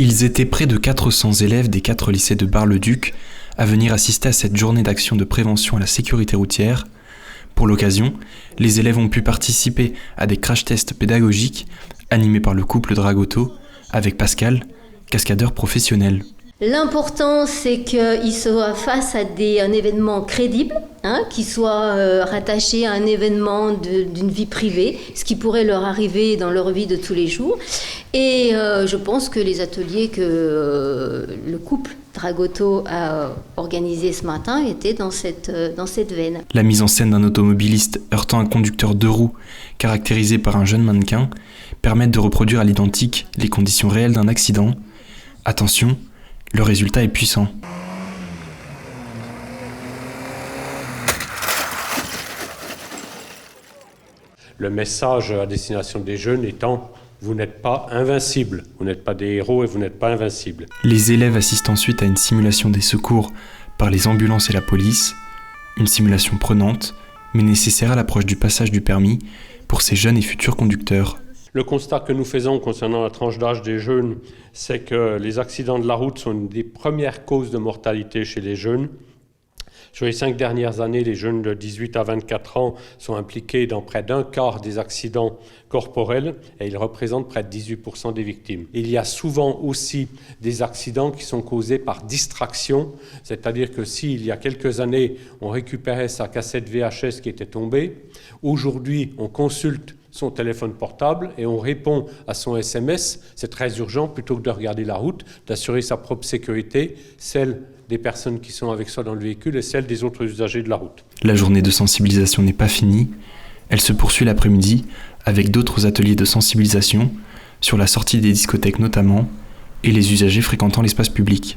Ils étaient près de 400 élèves des 4 lycées de Bar-le-Duc à venir assister à cette journée d'action de prévention à la sécurité routière. Pour l'occasion, les élèves ont pu participer à des crash-tests pédagogiques animés par le couple Dragotto avec Pascal, cascadeur professionnel. L'important, c'est qu'ils soient face à un événement crédible, qui soit rattaché à un événement d'une vie privée, ce qui pourrait leur arriver dans leur vie de tous les jours. Et je pense que les ateliers que le couple Dragotto a organisés ce matin étaient dans cette veine. La mise en scène d'un automobiliste heurtant un conducteur 2 roues caractérisé par un jeune mannequin permet de reproduire à l'identique les conditions réelles d'un accident. Attention, le résultat est puissant. Le message à destination des jeunes étant « Vous n'êtes pas invincibles, vous n'êtes pas des héros et vous n'êtes pas invincibles ». Les élèves assistent ensuite à une simulation des secours par les ambulances et la police, une simulation prenante, mais nécessaire à l'approche du passage du permis pour ces jeunes et futurs conducteurs. Le constat que nous faisons concernant la tranche d'âge des jeunes, c'est que les accidents de la route sont une des premières causes de mortalité chez les jeunes. Sur les 5 dernières années, les jeunes de 18 à 24 ans sont impliqués dans près d'un quart des accidents corporels et ils représentent près de 18% des victimes. Il y a souvent aussi des accidents qui sont causés par distraction, c'est-à-dire que s'il y a quelques années, on récupérait sa cassette VHS qui était tombée, aujourd'hui, on consulte son téléphone portable et on répond à son SMS. C'est très urgent, plutôt que de regarder la route, d'assurer sa propre sécurité, celle des personnes qui sont avec soi dans le véhicule et celle des autres usagers de la route. La journée de sensibilisation n'est pas finie. Elle se poursuit l'après-midi avec d'autres ateliers de sensibilisation sur la sortie des discothèques notamment et les usagers fréquentant l'espace public.